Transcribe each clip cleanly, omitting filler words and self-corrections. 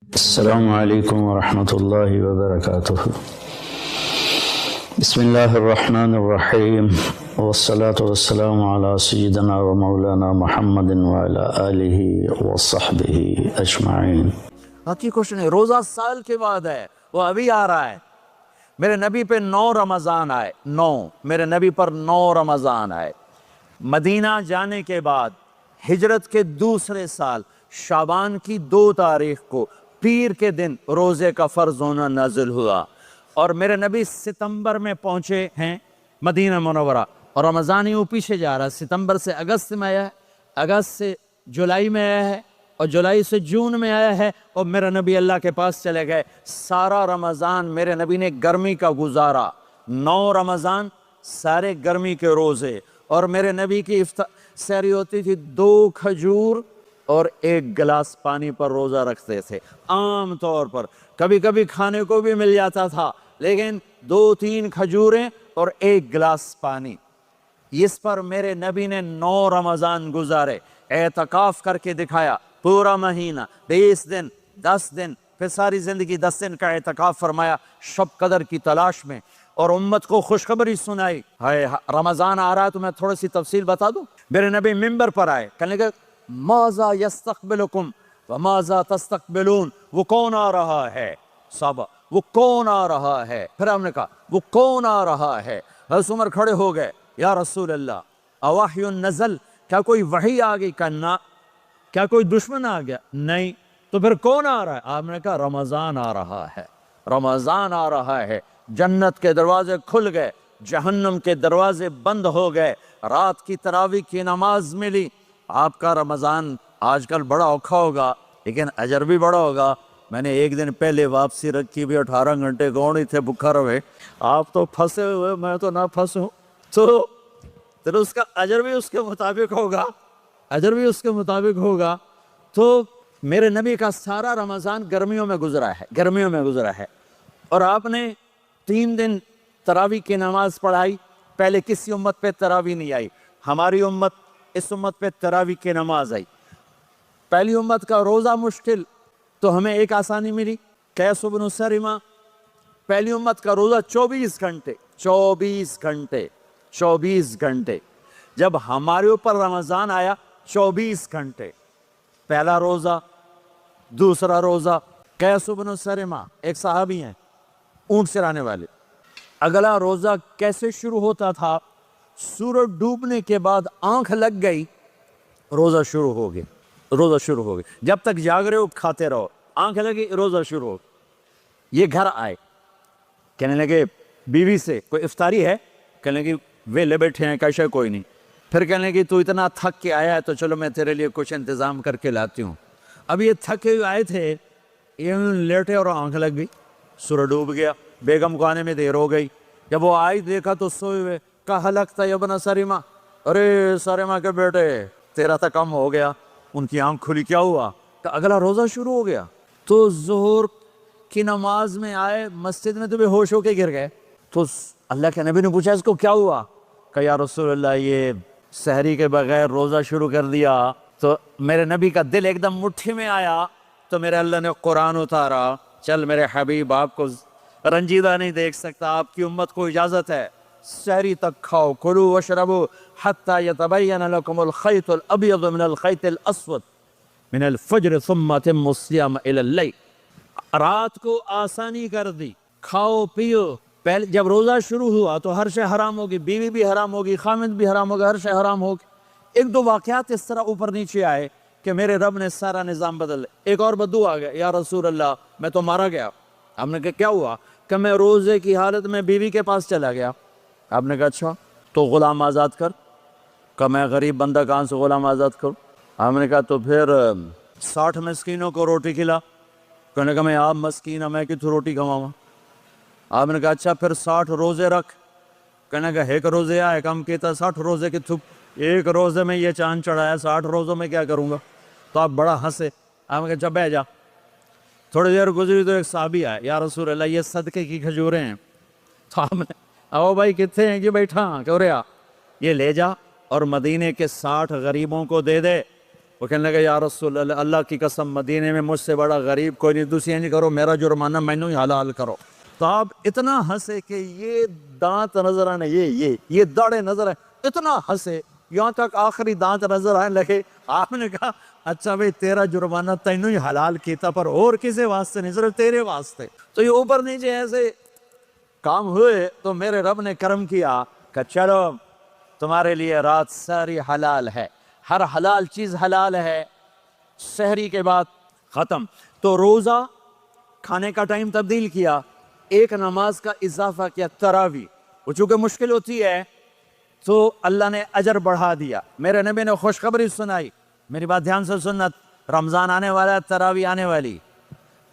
السلام علیکم ورحمۃ اللہ وبرکاتہ۔ بسم اللہ الرحمن الرحیم، والصلاة والسلام علی سیدنا و مولانا محمد وعلی آلہ وصحبہ اجمعین۔ باقی کچھ نہیں، روزہ سال کے بعد ہے، وہ ابھی آ رہا ہے۔ میرے نبی پہ 9 رمضان آئے، میرے نبی پر 9 رمضان آئے۔ مدینہ جانے کے بعد ہجرت کے دوسرے سال شعبان کی 2 تاریخ کو پیر کے دن روزے کا فرض ہونا نازل ہوا، اور میرے نبی ستمبر میں پہنچے ہیں مدینہ منورہ، اور رمضان یوں پیچھے جا رہا، ستمبر سے اگست میں آیا ہے، اگست سے جولائی میں آیا ہے، اور جولائی سے جون میں آیا ہے، اور میرے نبی اللہ کے پاس چلے گئے۔ سارا رمضان میرے نبی نے گرمی کا گزارا، 9 رمضان سارے گرمی کے روزے، اور میرے نبی کی سحری ہوتی تھی 2 کھجور اور 1 گلاس پانی پر روزہ رکھتے تھے عام طور پر۔ کبھی کبھی کھانے کو بھی مل جاتا تھا، لیکن 2-3 کھجوریں اور 1 گلاس پانی، اس پر میرے نبی نے 9 رمضان گزارے، اعتکاف کر کے دکھایا۔ پورا مہینہ 20 دن 10 دن، پھر ساری زندگی 10 دن کا اعتکاف فرمایا شب قدر کی تلاش میں، اور امت کو خوشخبری سنائی۔ رمضان آ رہا ہے تو میں تھوڑی سی تفصیل بتا دوں۔ میرے نبی ممبر پر آئے، کہنے لگے ماذا یستقبلکم وماذا تستقبلون، وہ کون آ رہا ہے؟ صحابہ، وہ کون آ رہا ہے؟ پھر ہم نے کہا وہ کون آ رہا ہے؟ حضرت عمر کھڑے ہو گئے، یا رسول اللہ اوحی نزل، کیا کوئی وحی آ گئی؟ کہنا کیا کوئی دشمن آ گیا؟ نہیں۔ تو پھر کون آ رہا ہے؟ آپ نے کہا رمضان آ رہا ہے، رمضان آ رہا ہے۔ جنت کے دروازے کھل گئے، جہنم کے دروازے بند ہو گئے، رات کی تراویح کی نماز ملی۔ آپ کا رمضان آج کل بڑا اوکھا ہوگا، لیکن اجر بھی بڑا ہوگا۔ میں نے 1 دن پہلے واپسی رکھی بھی، 18 گھنٹے کون ہی تھے بھوکا رہے، آپ تو پھنسے ہوئے، میں تو نہ پھنسوں، تو پھر اس کا اجر بھی اس کے مطابق ہوگا، اجر بھی اس کے مطابق ہوگا۔ تو میرے نبی کا سارا رمضان گرمیوں میں گزرا ہے، گرمیوں میں گزرا ہے، اور آپ نے 3 دن تراویح کی نماز پڑھائی۔ پہلے کسی امت پہ تراویح نہیں آئی، ہماری امت، اس امت پہ تراویح کی نماز آئی۔ پہلی امت کا روزہ مشکل، تو ہمیں ایک آسانی ملی، قیس بن سرمہ۔ پہلی امت کا روزہ 24 گھنٹے، 24 گھنٹے، 24 گھنٹے۔ جب ہمارے اوپر رمضان آیا 24 گھنٹے، پہلا روزہ، دوسرا روزہ۔ قیس بن سرمہ ایک صحابی ہیں، اونٹ چرانے والے۔ اگلا روزہ کیسے شروع ہوتا تھا؟ سورج ڈوبنے کے بعد آنکھ لگ گئی، روزہ شروع ہو گیا، روزہ شروع ہو گیا۔ جب تک جاگ رہے ہو کھاتے رہو، آنکھ لگی روزہ شروع ہو گیا۔ یہ گھر آئے، کہنے لگے بیوی سے کوئی افطاری ہے؟ کہنے لگے ویلے بیٹھے ہیں، کیسے کوئی نہیں۔ پھر کہنے لگے تو اتنا تھک کے آیا ہے تو چلو میں تیرے لیے کچھ انتظام کر کے لاتی ہوں۔ اب یہ تھکے ہوئے آئے تھے، یہ لیٹے اور آنکھ لگ گئی، سورج ڈوب گیا، بیگم کو آنے میں دیر ہو گئی۔ جب وہ آئی دیکھا تو سوئے ہوئے، کہا ہلکت یا ابن سرمہ، ارے سرمہ کے بیٹے تیرا تو کم ہو گیا۔ ان کی آنکھ کھلی، کیا ہوا؟ کہ اگلا روزہ شروع ہو گیا۔ تو ظہر کی نماز میں آئے، مسجد میں تو بے ہوش ہو کے گر گئے۔ تو اللہ کے نبی نے پوچھا اس کو کیا ہوا؟ کہ یا رسول اللہ یہ سحری کے بغیر روزہ شروع کر دیا۔ تو میرے نبی کا دل ایک دم مٹھی میں آیا، تو میرے اللہ نے قرآن اتارا، چل میرے حبیب آپ کو رنجیدہ نہیں دیکھ سکتا، آپ کی امت کو اجازت ہے، سحری تک کھاؤ، کلوا واشربوا حتی یتبین لکم الخیط الابیض من الخیط الاسود من الفجر ثم اتموا الصیام الی اللیل۔ رات کو آسانی کر دی، کھاؤ پیو۔ پہلے جب روزہ شروع ہوا تو ہر شے حرام ہوگی، بیوی بھی حرام ہوگی، خامد بھی حرام ہوگا، ہر شے حرام ہوگی۔ 1-2 واقعات اس طرح اوپر نیچے آئے کہ میرے رب نے سارا نظام بدل لیا۔ ایک اور بدو آ گیا، یا رسول اللہ میں تو مارا گیا۔ ہم نے کہا کیا ہوا؟ کہ میں روزے کی حالت میں بیوی کے پاس چلا گیا۔ آپ نے کہا اچھا تو غلام آزاد کر۔ کہ میں غریب بندہ کہاں سے غلام آزاد کروں؟ ہم نے کہا تو پھر 60 مسکینوں کو روٹی کھلا۔ کہنے کا میں آپ مسکین ہوں، میں کتوں روٹی کھواؤں؟ آپ نے کہا اچھا پھر 60 روزے رکھ۔ کہنے کا 1 روزے آئے کم کہتا 60 روزے کی تھک، 1 روزے میں یہ چاند چڑھایا، 60 روزوں میں کیا کروں گا؟ تو آپ بڑا ہنسے۔ آپ نے کہا اچھا بیٹھ جا۔ تھوڑی دیر گزری تو ایک صحابی آئے، یا رسول اللہ یہ صدقے کی کھجوریں ہیں۔ تو آپ نے او بھائی کتنے ہیں؟ کہ بیٹھا کیوں رہا، یہ لے جا اور مدینے کے 60 غریبوں کو دے دے، وہ کہنے لگا یا رسول اللہ، اللہ کی قسم مدینے میں مجھ سے بڑا غریب کوئی نہیں، دوسری نہیں کرو، میرا جرمانہ مینوں ہی حلال کرو۔ تو آپ اتنا ہنسے کہ یہ دانت نظر آنے، یہ داڑھیں نظر آئے، اتنا ہنسے یہاں تک آخری دانت نظر آنے لگے۔ آپ نے کہا اچھا بھئی تیرا جرمانہ تینوں ہی حلال کیتا، پر اور کسی واسطے نہیں، صرف تیرے واسطے۔ تو یہ اوپر نیچے ایسے کام ہوئے تو میرے رب نے کرم کیا کہ چلو تمہارے لیے رات ساری حلال ہے، ہر حلال چیز حلال ہے۔ سحری کے بعد ختم، تو روزہ کھانے کا ٹائم تبدیل کیا، ایک نماز کا اضافہ کیا، تراویح۔ وہ چونکہ مشکل ہوتی ہے تو اللہ نے اجر بڑھا دیا۔ میرے نبی نے خوشخبری سنائی، میری بات دھیان سے سننا، رمضان آنے والا ہے، تراویح آنے والی،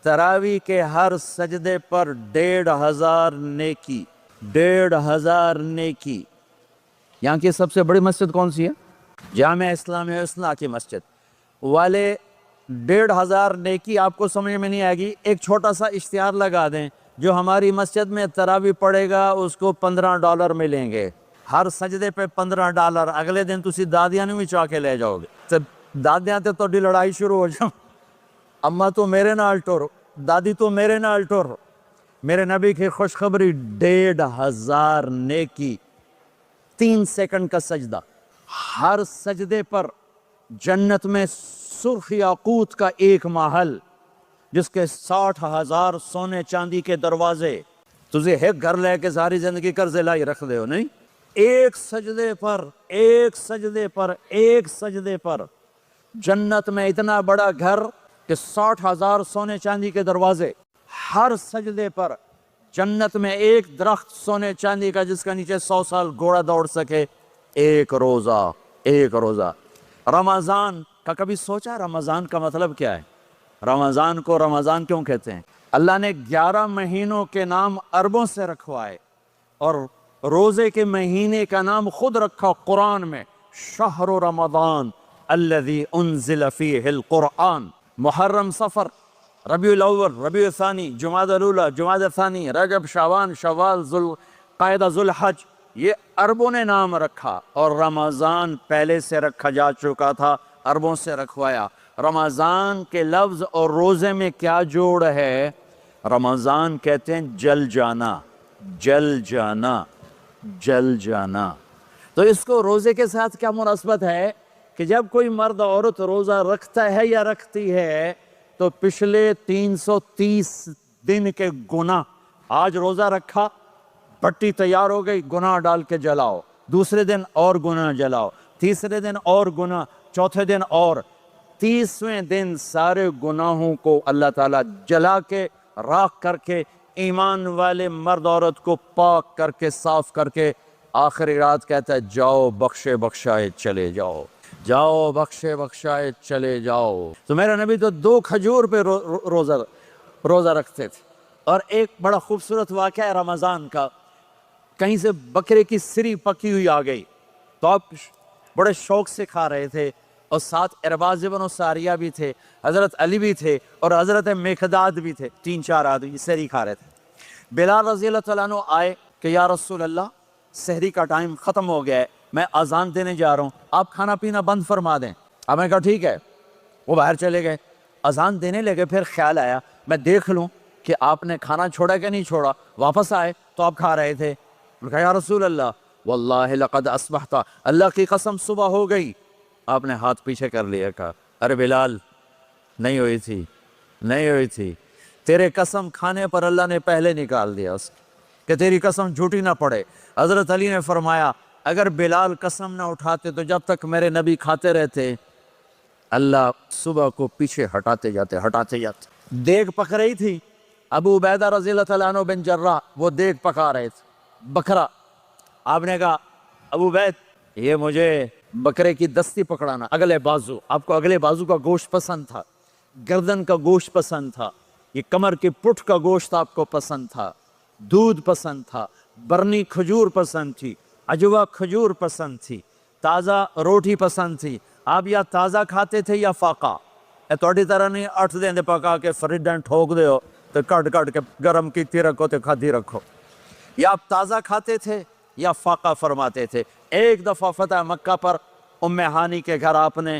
تراویح کے ہر سجدے پر 1500 نیکی، 1500 نیکی۔ یہاں کی سب سے بڑی مسجد کون سی ہے؟ جامع اسلامیہ اصلاح کی مسجد والے 1500 نیکی آپ کو سمجھ میں نہیں آئے گی۔ ایک چھوٹا سا اشتہار لگا دیں، جو ہماری مسجد میں تراویح پڑے گا اس کو $15 ملیں گے، ہر سجدے پہ $15۔ اگلے دن تسی دادیاں نوں بھی چاہ کے لے جاؤ گے، دادیاں تے تہاڈی لڑائی شروع ہو جاؤ، اما تو میرے نال ٹر، دادی تو میرے نال ٹر۔ میرے نبی کی خوشخبری 1500 نیکی، 3 سیکنڈ کا سجدہ، ہر سجدے پر جنت میں سرخ یاقوت کا ایک محل جس کے 60,000 سونے چاندی کے دروازے۔ تجھے ایک گھر لے کے ساری زندگی قرضے لائی رکھ دے ہو نہیں، ایک سجدے پر، ایک سجدے پر، ایک سجدے پر جنت میں اتنا بڑا گھر کہ 60,000 سونے چاندی کے دروازے، ہر سجدے پر جنت میں ایک درخت سونے چاندی کا جس کا نیچے 100 سال گھوڑا دوڑ سکے، ایک روزہ، ایک روزہ۔ رمضان کا کبھی سوچا رمضان کا مطلب کیا ہے؟ رمضان کو رمضان کیوں کہتے ہیں؟ اللہ نے 11 مہینوں کے نام عربوں سے رکھوائے اور روزے کے مہینے کا نام خود رکھا قرآن میں، شہر رمضان الذی انزل فیہ القرآن۔ محرم، صفر، ربیع الاول، ربیع الثانی، جمادی الاولی، جمادی الثانی، رجب، شعبان، شوال، ذوالقعدہ، ذوالحج، یہ عربوں نے نام رکھا، اور رمضان پہلے سے رکھا جا چکا تھا، عربوں سے رکھوایا۔ رمضان کے لفظ اور روزے میں کیا جوڑ ہے؟ رمضان کہتے ہیں جل جانا، جل جانا، جل جانا۔ تو اس کو روزے کے ساتھ کیا مناسبت ہے کہ جب کوئی مرد عورت روزہ رکھتا ہے یا رکھتی ہے تو پچھلے 330 دن کے گناہ، آج روزہ رکھا، پٹی تیار ہو گئی، گناہ ڈال کے جلاؤ، دوسرے دن اور گناہ جلاؤ، تیسرے دن اور گناہ، چوتھے دن اور، 30ویں دن سارے گناہوں کو اللہ تعالیٰ جلا کے، راکھ کر کے، ایمان والے مرد عورت کو پاک کر کے، صاف کر کے، آخری رات کہتا ہے جاؤ بخشے بخشائے چلے جاؤ، جاؤ بخشے بخشائے چلے جاؤ۔ تو میرا نبی تو 2 کھجور پہ روزہ رکھتے تھے۔ اور ایک بڑا خوبصورت واقعہ ہے رمضان کا، کہیں سے بکرے کی سری پکی ہوئی آ گئی تو آپ بڑے شوق سے کھا رہے تھے، اور ساتھ ارباز بن ساریہ بھی تھے، حضرت علی بھی تھے، اور حضرت مقداد بھی تھے، 3-4 آدمی سحری کھا رہے تھے۔ بلال رضی اللہ تعالیٰ عنہ آئے کہ یا رسول اللہ سحری کا ٹائم ختم ہو گیا ہے، میں اذان دینے جا رہا ہوں، آپ کھانا پینا بند فرما دیں۔ اب میں کہا ٹھیک ہے، وہ باہر چلے گئے، اذان دینے لگے، پھر خیال آیا میں دیکھ لوں کہ آپ نے کھانا چھوڑا کہ نہیں چھوڑا، واپس آئے تو آپ کھا رہے تھے۔ میں کہا یا رسول اللہ واللہ لقد اصبحت، اللہ کی قسم صبح ہو گئی۔ آپ نے ہاتھ پیچھے کر لیا، کہا ارے بلال نہیں ہوئی تھی، نہیں ہوئی تھی، تیرے قسم کھانے پر اللہ نے پہلے نکال دیا اس کہ تیری قسم جھوٹی نہ پڑے۔ حضرت علی نے فرمایا اگر بلال قسم نہ اٹھاتے تو جب تک میرے نبی کھاتے رہتے اللہ صبح کو پیچھے ہٹاتے جاتے۔ دیگ پک رہی تھی، ابو عبیدہ رضی اللہ تعالیٰ عنہ بن جراح وہ دیگ پکا رہے تھے، بکرا۔ آپ نے کہا ابو عبید یہ مجھے بکرے کی دستی پکڑانا، اگلے بازو، آپ کو اگلے بازو کا گوشت پسند تھا، گردن کا گوشت پسند تھا، یہ کمر کی پٹھ کا گوشت آپ کو پسند تھا، دودھ پسند تھا، برنی کھجور پسند تھی، عجوہ کھجور پسند تھی، تازہ روٹی پسند تھی۔ آپ یا تازہ کھاتے تھے یا فاقہ، توڑی طرح نہیں 8 دن پکا کے فریڈن ٹھوک دے ہو تو کٹ کے گرم کی رکھو تو کھادی رکھو، یا آپ تازہ کھاتے تھے یا فاقہ فرماتے تھے۔ ایک دفعہ فتح مکہ پر ام ہانی کے گھر آپ نے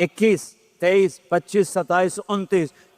21, 23, 25, 27, 29,